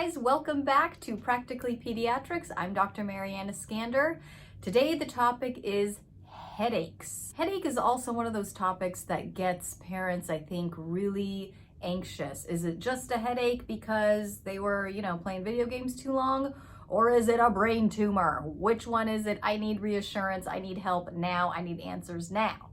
guys, welcome back to Practically Pediatrics. I'm Dr. Mariana Skander. Today the topic is headaches. Headache is also one of those topics that gets parents, I think, really anxious. Is it just a headache because they were, playing video games too long? Or is it a brain tumor? Which one is it? I need reassurance. I need help now. I need answers now.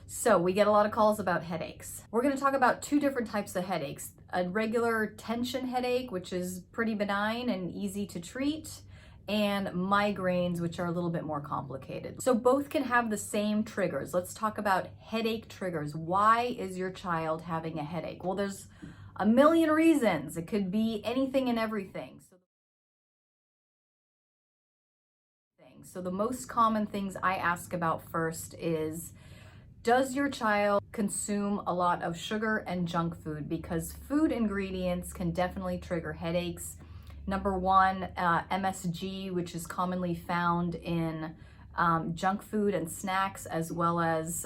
So we get a lot of calls about headaches. We're going to talk about two different types of headaches. A regular tension headache, which is pretty benign and easy to treat, and migraines, which are a little bit more complicated. So both can have the same triggers. Let's talk about headache triggers. Why is your child having a headache? Well, there's a million reasons. It could be anything and everything. So the most common things I ask about first is, does your child consume a lot of sugar and junk food? Because food ingredients can definitely trigger headaches. Number one, MSG, which is commonly found in junk food and snacks, as well as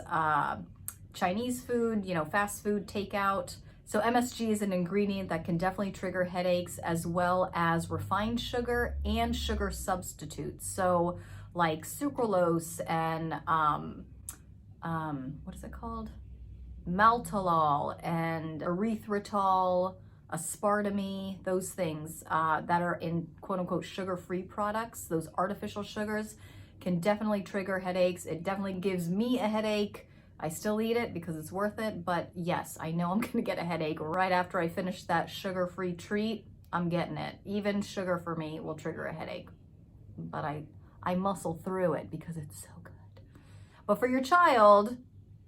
Chinese food, fast food takeout. So MSG is an ingredient that can definitely trigger headaches, as well as refined sugar and sugar substitutes. So like sucralose and what is it called? Maltolol and erythritol, aspartame, those things that are in quote unquote sugar-free products, those artificial sugars can definitely trigger headaches. It definitely gives me a headache. I still eat it because it's worth it, but yes, I know I'm gonna get a headache right after I finish that sugar-free treat. I'm getting it. Even sugar for me will trigger a headache, but I muscle through it because it's so good. But for your child,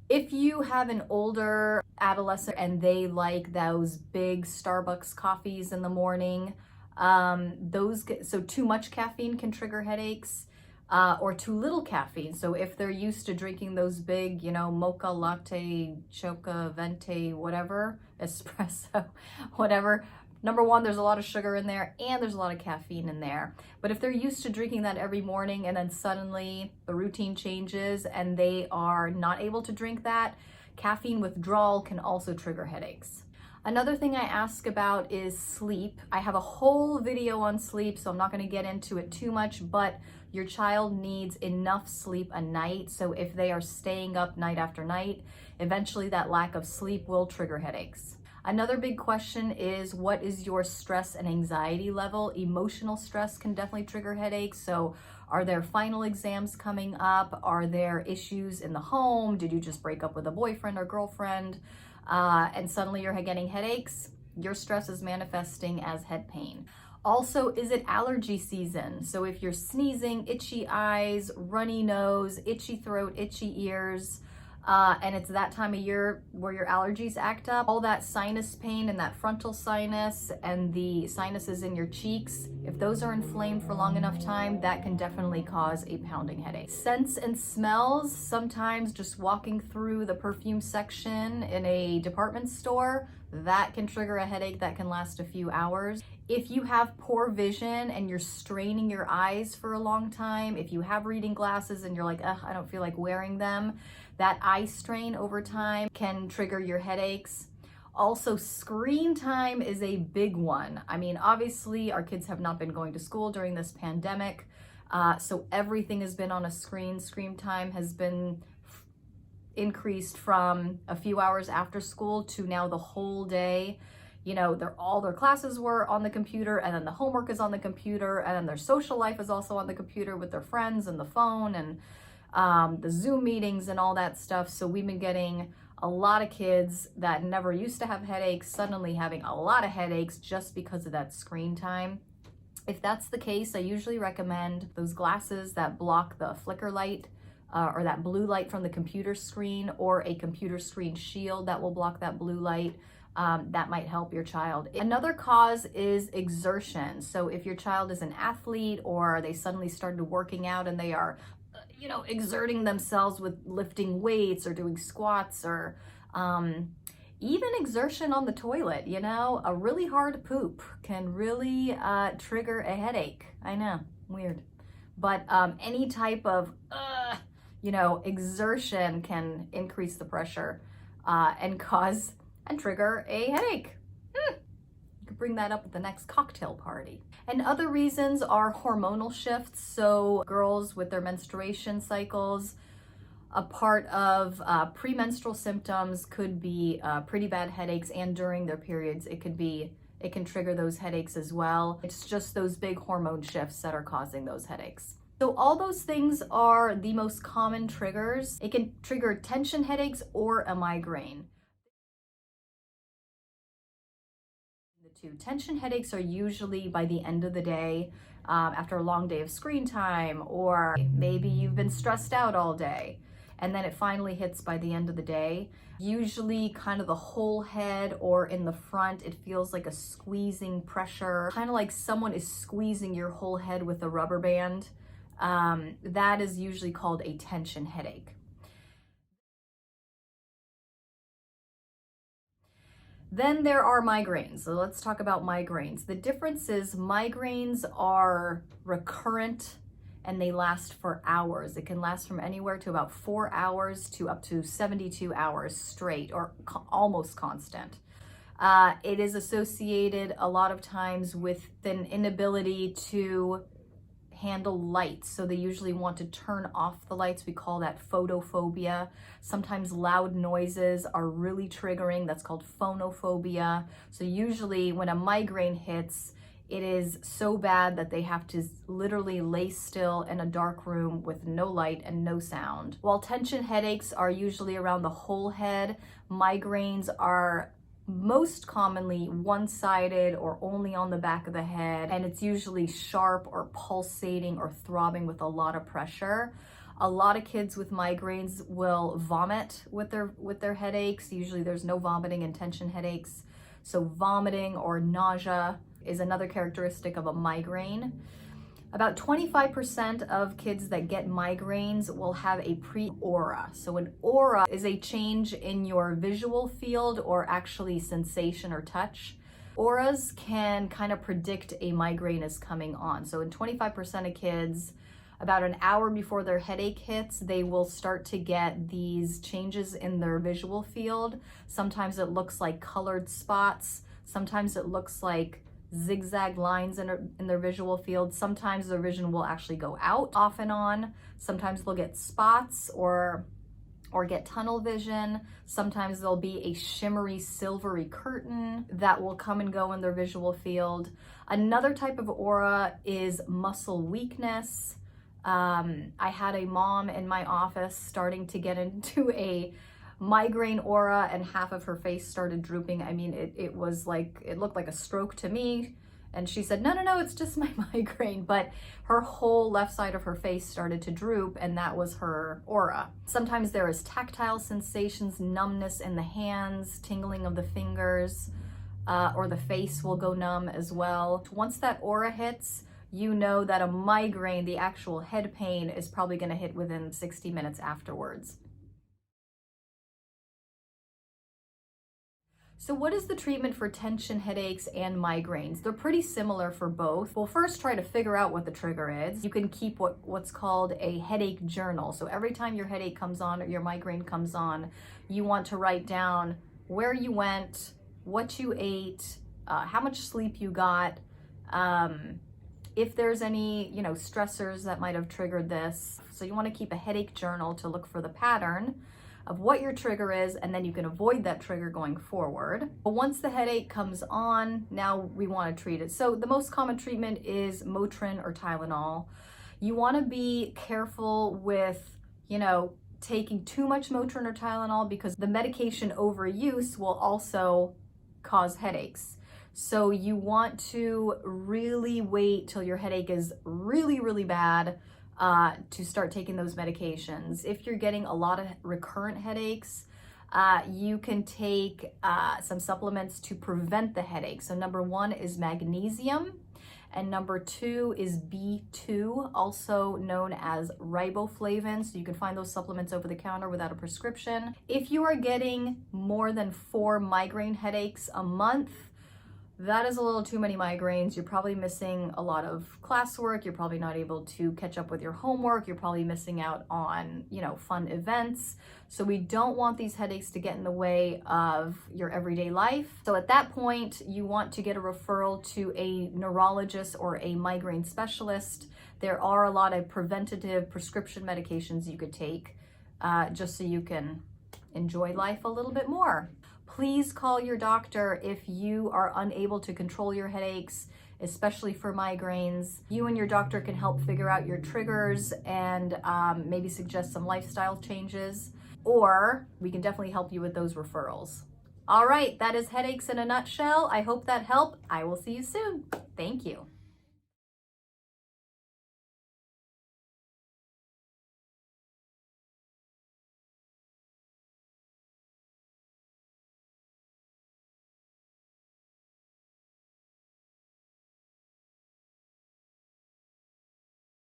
if you have an older adolescent and they like those big Starbucks coffees in the morning, so too much caffeine can trigger headaches, or too little caffeine. So if they're used to drinking those big, mocha latte, choca venti, whatever, espresso, whatever, number one, there's a lot of sugar in there and there's a lot of caffeine in there. But if they're used to drinking that every morning and then suddenly the routine changes and they are not able to drink that, caffeine withdrawal can also trigger headaches. Another thing I ask about is sleep. I have a whole video on sleep, so I'm not going to get into it too much, but your child needs enough sleep a night. So if they are staying up night after night, eventually that lack of sleep will trigger headaches. Another big question is, what is your stress and anxiety level? Emotional stress can definitely trigger headaches. So are there final exams coming up? Are there issues in the home? Did you just break up with a boyfriend or girlfriend? And suddenly you're getting headaches? Your stress is manifesting as head pain. Also, is it allergy season? So if you're sneezing, itchy eyes, runny nose, itchy throat, itchy ears, and it's that time of year where your allergies act up, all that sinus pain and that frontal sinus and the sinuses in your cheeks, if those are inflamed for long enough time, that can definitely cause a pounding headache. Scents and smells, sometimes just walking through the perfume section in a department store, that can trigger a headache that can last a few hours. If you have poor vision and you're straining your eyes for a long time, if you have reading glasses and you're like, I don't feel like wearing them, that eye strain over time can trigger your headaches. Also, screen time is a big one. I mean, obviously our kids have not been going to school during this pandemic, so everything has been on a screen. Screen time has been increased from a few hours after school to now the whole day. All their classes were on the computer, and then the homework is on the computer, and then their social life is also on the computer with their friends and the phone and the Zoom meetings and all that stuff. So we've been getting a lot of kids that never used to have headaches suddenly having a lot of headaches just because of that screen time. If that's the case, I usually recommend those glasses that block the flicker light, or that blue light from the computer screen, or a computer screen shield that will block that blue light. That might help your child. Another cause is exertion. So if your child is an athlete, or they suddenly started working out and they are exerting themselves with lifting weights or doing squats, or even exertion on the toilet, a really hard poop can really trigger a headache. I know, weird. But any type of, exertion can increase the pressure and cause and trigger a headache. You could bring that up at the next cocktail party. And other reasons are hormonal shifts. So girls with their menstruation cycles, a part of premenstrual symptoms could be pretty bad headaches, and during their periods it can trigger those headaches as well. It's just those big hormone shifts that are causing those headaches. So all those things are the most common triggers. It can trigger tension headaches or a migraine. The two tension headaches are usually by the end of the day, after a long day of screen time, or maybe you've been stressed out all day, and then it finally hits by the end of the day. Usually kind of the whole head or in the front, it feels like a squeezing pressure, kind of like someone is squeezing your whole head with a rubber band. That is usually called a tension headache. Then there are migraines. So let's talk about migraines. The difference is migraines are recurrent and they last for hours. It can last from anywhere to about 4 hours to up to 72 hours straight, or almost constant. It is associated a lot of times with an inability to handle lights. So they usually want to turn off the lights. We call that photophobia. Sometimes loud noises are really triggering. That's called phonophobia. So usually when a migraine hits, it is so bad that they have to literally lay still in a dark room with no light and no sound. While tension headaches are usually around the whole head, migraines are most commonly one-sided or only on the back of the head, and it's usually sharp or pulsating or throbbing with a lot of pressure. A lot of kids with migraines will vomit with their headaches. Usually there's no vomiting in tension headaches. So vomiting or nausea is another characteristic of a migraine. About 25% of kids that get migraines will have a pre-aura. So an aura is a change in your visual field, or actually sensation or touch. Auras can kind of predict a migraine is coming on. So in 25% of kids, about an hour before their headache hits, they will start to get these changes in their visual field. Sometimes it looks like colored spots. Sometimes it looks like zigzag lines in their visual field. Sometimes their vision will actually go out off and on. Sometimes they'll get spots or get tunnel vision. Sometimes there'll be a shimmery silvery curtain that will come and go in their visual field. Another type of aura is muscle weakness. I had a mom in my office starting to get into a migraine aura, and half of her face started drooping. I mean, it was like, it looked like a stroke to me. And she said, no, it's just my migraine. But her whole left side of her face started to droop, and that was her aura. Sometimes there is tactile sensations, numbness in the hands, tingling of the fingers, or the face will go numb as well. Once that aura hits, you know that a migraine, the actual head pain, is probably going to hit within 60 minutes afterwards. So what is the treatment for tension headaches and migraines? They're pretty similar for both. We'll first try to figure out what the trigger is. You can keep what's called a headache journal. So every time your headache comes on or your migraine comes on, you want to write down where you went, what you ate, how much sleep you got, if there's any, stressors that might have triggered this. So you want to keep a headache journal to look for the pattern of what your trigger is, and then you can avoid that trigger going forward. But once the headache comes on, now we want to treat it. So the most common treatment is Motrin or Tylenol. You want to be careful with, taking too much Motrin or Tylenol, because the medication overuse will also cause headaches. So you want to really wait till your headache is really, really bad to start taking those medications. If you're getting a lot of recurrent headaches, you can take some supplements to prevent the headache. So number 1 is magnesium, and number 2 is B2, also known as riboflavin. So you can find those supplements over the counter without a prescription. If you are getting more than 4 migraine headaches a month, that is a little too many migraines. You're probably missing a lot of classwork. You're probably not able to catch up with your homework. You're probably missing out on, fun events. So we don't want these headaches to get in the way of your everyday life. So at that point, you want to get a referral to a neurologist or a migraine specialist. There are a lot of preventative prescription medications you could take just so you can enjoy life a little bit more. Please call your doctor if you are unable to control your headaches, especially for migraines. You and your doctor can help figure out your triggers and maybe suggest some lifestyle changes, or we can definitely help you with those referrals. All right, that is headaches in a nutshell. I hope that helped. I will see you soon. Thank you.